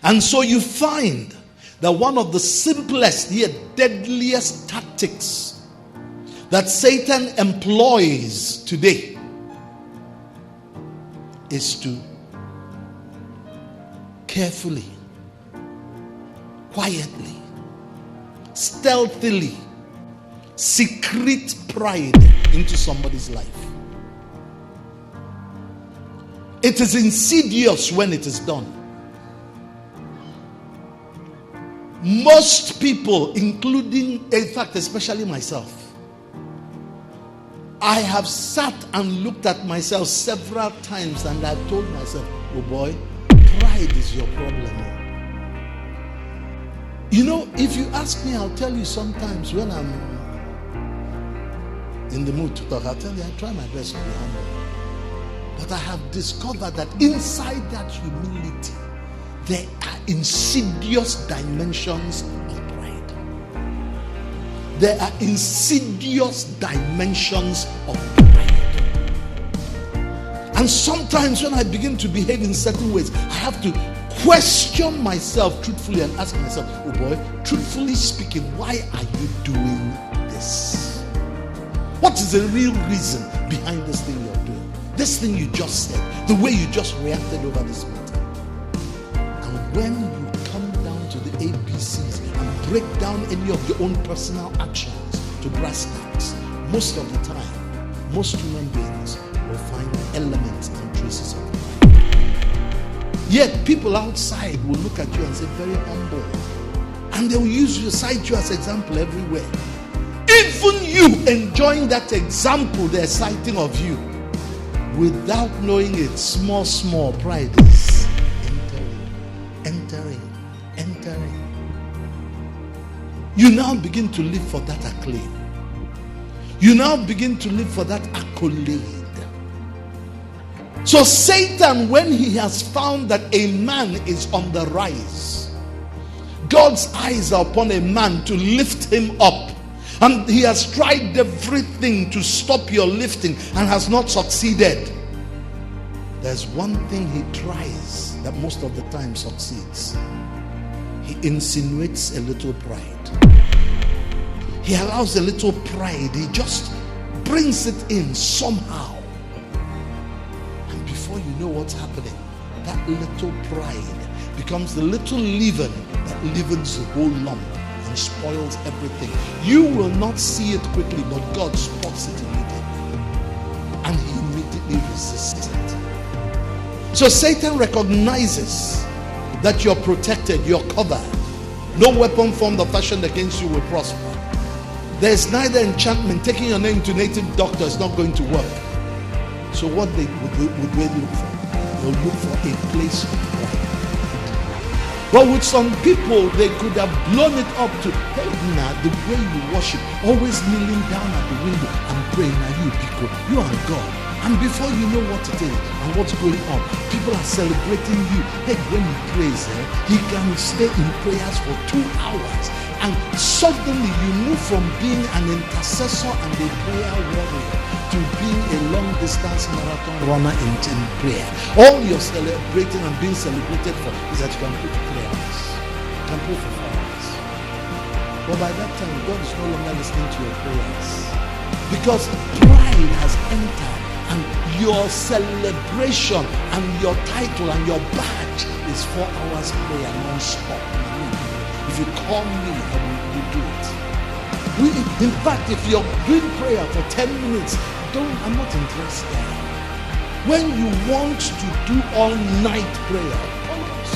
And so you find that one of the simplest yet deadliest tactics that Satan employs today is to carefully, quietly, stealthily secrete pride into somebody's life. It is insidious when it is done. Most people, including, in fact, especially myself, I have sat and looked at myself several times and I've told myself, oh boy, pride is your problem. You know, if you ask me, I'll tell you sometimes when I'm in the mood to talk, I'll tell you I try my best to be humble. But I have discovered that inside that humility, there are insidious dimensions of pride. There are insidious dimensions of pride. And sometimes when I begin to behave in certain ways, I have to question myself truthfully and ask myself, oh boy, truthfully speaking, why are you doing this? What is the real reason behind this thing you're doing? This thing you just said, the way you just reacted over this matter. And when you come down to the ABCs and break down any of your own personal actions to brass tacks, most of the time, most human beings will find elements and traces of pride. Yet people outside will look at you and say, very humble. And they will use you, cite you as example everywhere. Even you enjoying that example they're citing of you, without knowing it, small pride is entering. You now begin to live for that acclaim. You now begin to live for that accolade. So Satan, when he has found that a man is on the rise, God's eyes are upon a man to lift him up. And he has tried everything to stop your lifting and has not succeeded. There's one thing he tries that most of the time succeeds. He insinuates a little pride. He allows a little pride. He just brings it in somehow. And before you know what's happening, that little pride becomes the little leaven that leavens the whole lump and spoils everything. You will not see it quickly, but God spots it immediately. And he immediately resists it. So Satan recognizes that you're protected, you're covered. No weapon formed or fashioned against you will prosper. There's neither enchantment. Taking your name to native doctor is not going to work. So what would they look for? They'll look for a place of pride. But with some people, they could have blown it up to, hey, now the way you worship, always kneeling down at the window and praying, now you people, you are God. And before you know what it is and what's going on, people are celebrating you. Hey, when he prays, he can stay in prayers for 2 hours. And suddenly you move from being an intercessor and a prayer warrior to being a long-distance marathon runner in prayer. All you're celebrating and being celebrated for is that you can pray for 3 hours. You can pray for 4 hours. But by that time, God is no longer listening to your prayers. Because pride has entered. And your celebration and your title and your badge is 4 hours prayer non-stop. If you call me, I will do it. In fact, if you're doing prayer for 10 minutes, I'm not interested. When you want to do all-night prayer, pause.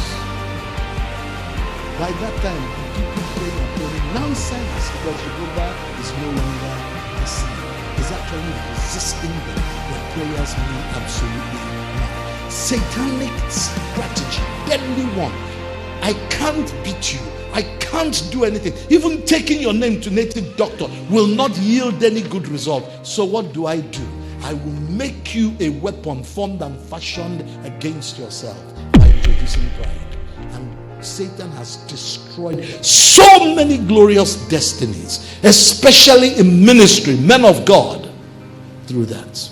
By that time, people praying nonsense because Jehovah is no longer the same. Is actually resisting them. Your prayers mean absolutely nothing. Satanic strategy, deadly one. I can't beat you. I can't do anything. Even taking your name to native doctor will not yield any good result. So what do? I will make you a weapon formed and fashioned against yourself by introducing pride. And Satan has destroyed so many glorious destinies, especially in ministry, men of God, through that.